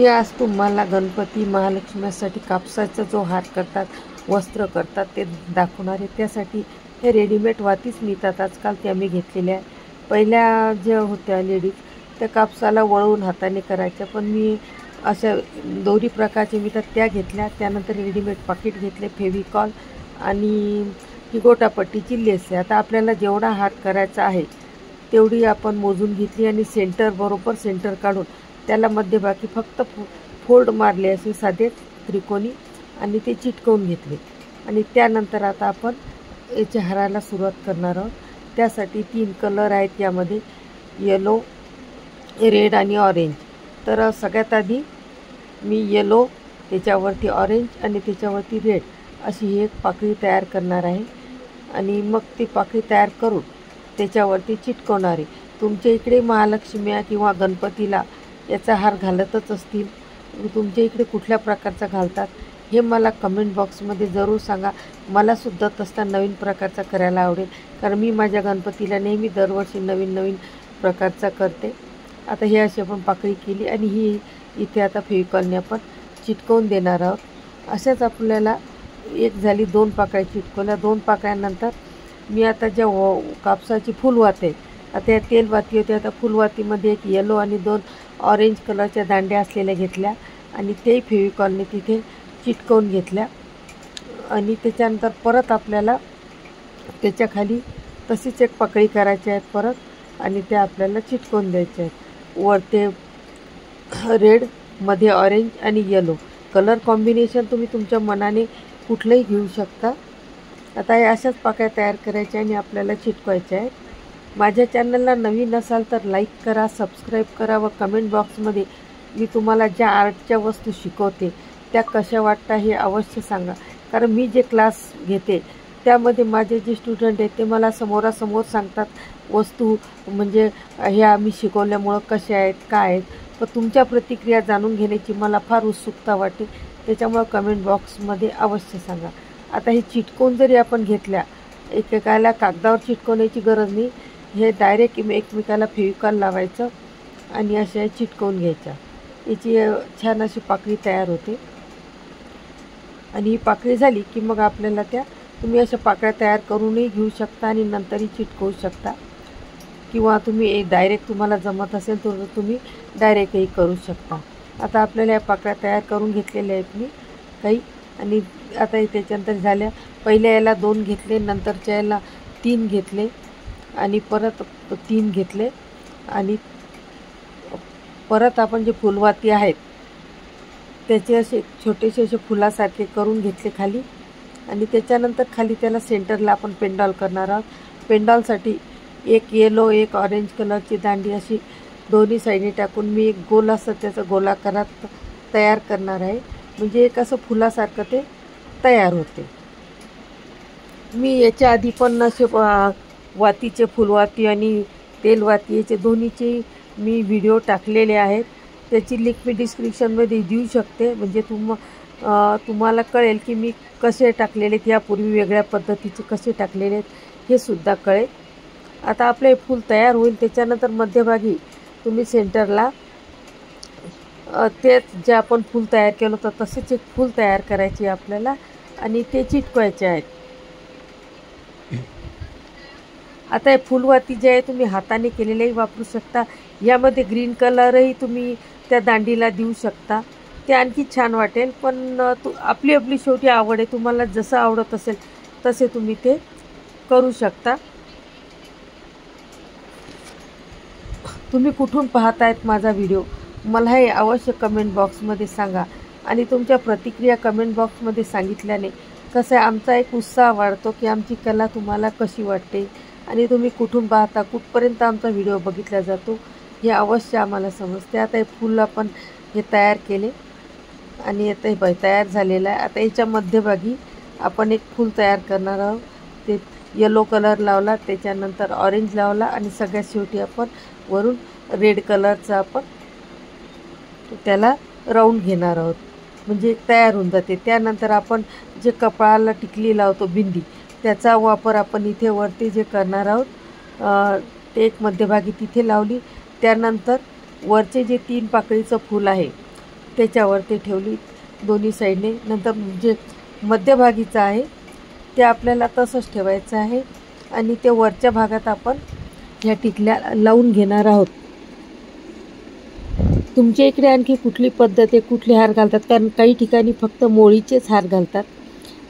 मी आज तुम्हाला गणपती महालक्ष्मीसाठी कापसाचा जो हार करतात, वस्त्र करतात ते दाखवणार आहे। त्यासाठी हे रेडीमेड वातीच मिळतात आजकाल, त्या मी घेतलेल्या आहे। पहिल्या ज्या होत्या लेडीज त्या कापसाला वळवून हाताने करायच्या, पण मी अशा दोरी प्रकारचे मिळतात त्या घेतल्या। त्यानंतर रेडीमेड पाकिट घेतले, फेविकॉल आणि ही गोटापट्टीची लेस आहे। आता आपल्याला जेवढा हार करायचा आहे तेवढी आपण मोजून घेतली आणि सेंटर बरोबर सेंटर काढून त्याला मध्यभागी फक्त फोल्ड मारले असे साधे त्रिकोणी आणि ते चिटकवून घेतले। आणि त्यानंतर आता आपण याच्या हाराला सुरुवात करणार आहोत। त्यासाठी 3 कलर आहेत यामध्ये, येलो, रेड आणि ऑरेंज। तर सगळ्यात आधी मी येलो, त्याच्यावरती ऑरेंज आणि त्याच्यावरती रेड अशी ही एक पाकळी तयार करणार आहे। आणि मग ती पाकळी तयार करून त्याच्यावरती चिटकवणार आहे। तुमच्या इकडे महालक्ष्मी किंवा गणपतीला याचा हार घालतच असतील, तुमच्या इकडे कुठल्या प्रकारचा घालतात हे मला कमेंट बॉक्समध्ये जरूर सांगा। मलासुद्धा तसा नवीन प्रकारचा करायला आवडेल, कारण मी माझ्या गणपतीला नेहमी दरवर्षी नवीन नवीन प्रकारचा करते। आता हे अशी आपण पाकळी केली आणि ही इथे आता फेविकॉलने आपण चिटकवून देणार आहोत। अशाच आपल्याला एक झाली, 2 पाकळ्या चिटकवल्या। 2 पाकळ्यानंतर मी आता ज्या कापसाची फुलवाती आहे, आता या तेलवाती होते, आता फुलवातीमध्ये एक येलो आणि 2 ऑरेंज कलरच्या दांड्या असलेल्या घेतल्या आणि ते फेविकॉलने तिथे चिटकवून घेतल्या। आणि त्याच्यानंतर परत आपल्याला त्याच्या खाली तशीच एक पाकळी करायची आहे परत, आणि त्या आपल्याला चिटकवून द्यायच्या आहेत। वर ते रेड, मध्ये ऑरेंज आणि येलो कलर कॉम्बिनेशन तुम्ही तुमच्या मनाने कुठलंही घेऊ शकता। आता या अशाच पाकळ्या तयार करायच्या आणि आपल्याला चिटकवायच्या आहेत। माझ्या चॅनलला नवीन असाल तर लाईक करा, सबस्क्राईब करा व कमेंट बॉक्समध्ये मी तुम्हाला ज्या आर्टच्या वस्तू शिकवते त्या कशा वाटतात हे अवश्य सांगा। कारण मी जे क्लास घेते त्यामध्ये माझे जे स्टुडंट आहेत ते मला समोरासमोर सांगतात वस्तू, म्हणजे ह्या मी शिकवल्यामुळं कशा आहेत, काय आहेत। पण तुमच्या प्रतिक्रिया जाणून घेण्याची मला फार उत्सुकता वाटते, त्याच्यामुळं कमेंट बॉक्समध्ये अवश्य सांगा। आता हे चिटकवून जरी आपण घेतल्या, एकेकाला कागदावर चिटकवण्याची गरज नाही, हे डायरेक्ट एकमेकाला फेविकॉल लावायचं आणि अशा चिटकवून घ्यायच्या। याची छान अशी पाकळी तयार होते। आणि ही पाकळी झाली की मग आपल्याला त्या तुम्ही अशा पाकळ्या तयार करूनही घेऊ शकता आणि नंतरही चिटकवू शकता, किंवा तुम्ही डायरेक्ट तुम्हाला जमत असेल तर तुम्ही डायरेक्टही करू शकता। आता आपल्याला या पाकळ्या तयार करून घेतलेल्या आहेत मी काही, आणि आता त्याच्यानंतर झाल्या, पहिल्या याला 2 घेतले, नंतरच्या याला 3 घेतले आणि परत 3 घेतले आणि परत आपण जे फुलवाती आहेत त्याचे असे छोटेसे असे फुलासारखे करून घेतले खाली। आणि त्याच्यानंतर खाली त्याला सेंटरला आपण पेंडॉल करणार आहोत। पेंडॉलसाठी एक येलो, एक ऑरेंज कलरची दांडी अशी दोन्ही साईडने टाकून मी एक गोल असं त्याचं गोलाकारात तयार करणार आहे, म्हणजे एक असं फुलासारखं ते तयार होते। मी याच्या आधी पण असे वातीचे, फुलवाती आणि तेलवाती याचे दोन्हीचे मी व्हिडिओ टाकलेले आहेत, त्याची लिंक मी डिस्क्रिप्शनमध्ये देऊ शकते, म्हणजे तुम्हाला कळेल की मी कसे टाकलेले आहेत, यापूर्वी वेगळ्या पद्धतीचे कसे टाकलेले आहेत हे सुद्धा कळेल। आता आपले फूल तयार होईल, त्याच्यानंतर मध्यभागी तुम्ही सेंटरला तेच जे आपण फूल तयार केलं होतं तसेच एक फूल तयार करायचे आपल्याला आणि ते चिटकवायचे आहेत। आता हे फुलवाती जे आहे तुम्ही हाताने केलेलेही वापरू शकता, यामध्ये ग्रीन कलरही तुम्ही त्या दांडीला देऊ शकता, ते आणखी छान वाटेल। पण आपली शेवटी आवड आहे, तुम्हाला जसं आवडत असेल तसे तुम्ही ते करू शकता। तुम्ही कुठून पाहतायत माझा व्हिडिओ मला हे अवश्य कमेंट बॉक्समध्ये सांगा, आणि तुमच्या प्रतिक्रिया कमेंट बॉक्समध्ये सांगितल्याने कसं आहे आमचा एक उत्साह वाढतो की आमची कला तुम्हाला कशी वाटते आणि तुम्ही कुठून पाहता, कुठपर्यंत आमचा व्हिडिओ बघितला जातो हे अवश्य आम्हाला समजते। आता हे फूल आपण हे तयार केले आणि आता हे तयार झालेलं आहे। आता याच्या मध्यभागी आपण एक फूल तयार करणार आहोत, ते येलो कलर लावला, त्याच्यानंतर ऑरेंज लावला आणि सगळ्यात शेवटी आपण वरून रेड कलरचा आपण त्याला राऊंड घेणार आहोत, म्हणजे तयार होऊन जाते। त्यानंतर आपण जे कपाळाला टिकली लावतो बिंदी, त्याचा वापर आपण इथे वरती जे करणार आहोत ते एक मध्यभागी तिथे लावली। त्यानंतर वरचे जे 3 पाकळीचं फूल आहे त्याच्यावर ते ठेवली दोन्ही साईडने. नंतर जे मध्यभागीचं आहे ते आपल्याला तसंच ठेवायचं आहे आणि ते वरच्या भागात आपण ह्या टिकल्या लावून घेणार आहोत. तुमच्या इकडे आणखी कुठली पद्धत आहे, कुठले हार घालतात? कारण काही ठिकाणी फक्त मोळीचेच हार घालतात.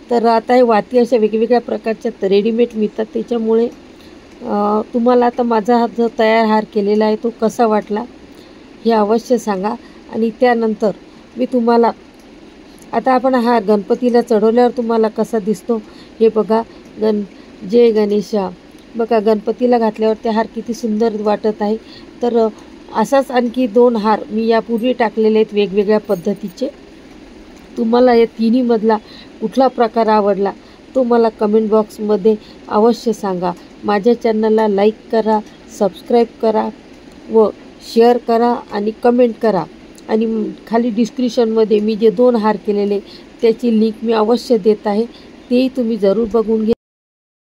तर आता हे वाती अशा वेगवेगळ्या प्रकारच्या रेडीमेड मिळतात. त्याच्यामुळे तुम्हाला आता माझा हा जो तयार हार केलेला आहे तो कसा वाटला हे अवश्य सांगा. आणि त्यानंतर मी तुम्हाला आता आपण हा गणपतीला चढवल्यावर तुम्हाला कसा दिसतो हे बघा. जय गणेशा. बघा गणपतीला घातल्यावर ते हार किती सुंदर वाटत आहे. तर असाच आणखी 2 हार मी यापूर्वी टाकलेले आहेत वेगवेगळ्या पद्धतीचे. तुम्हाला या तिन्हीमधला कुठला प्रकार आवडला तो मला कमेंट बॉक्समध्ये अवश्य सांगा. माझ्या चॅनलला लाईक करा, सबस्क्राईब करा व शेअर करा आणि कमेंट करा. आणि खाली डिस्क्रिप्शनमध्ये मी जे 2 हार केलेले त्याची लिंक मी अवश्य देत आहे, तेही तुम्ही जरूर बघून घ्या.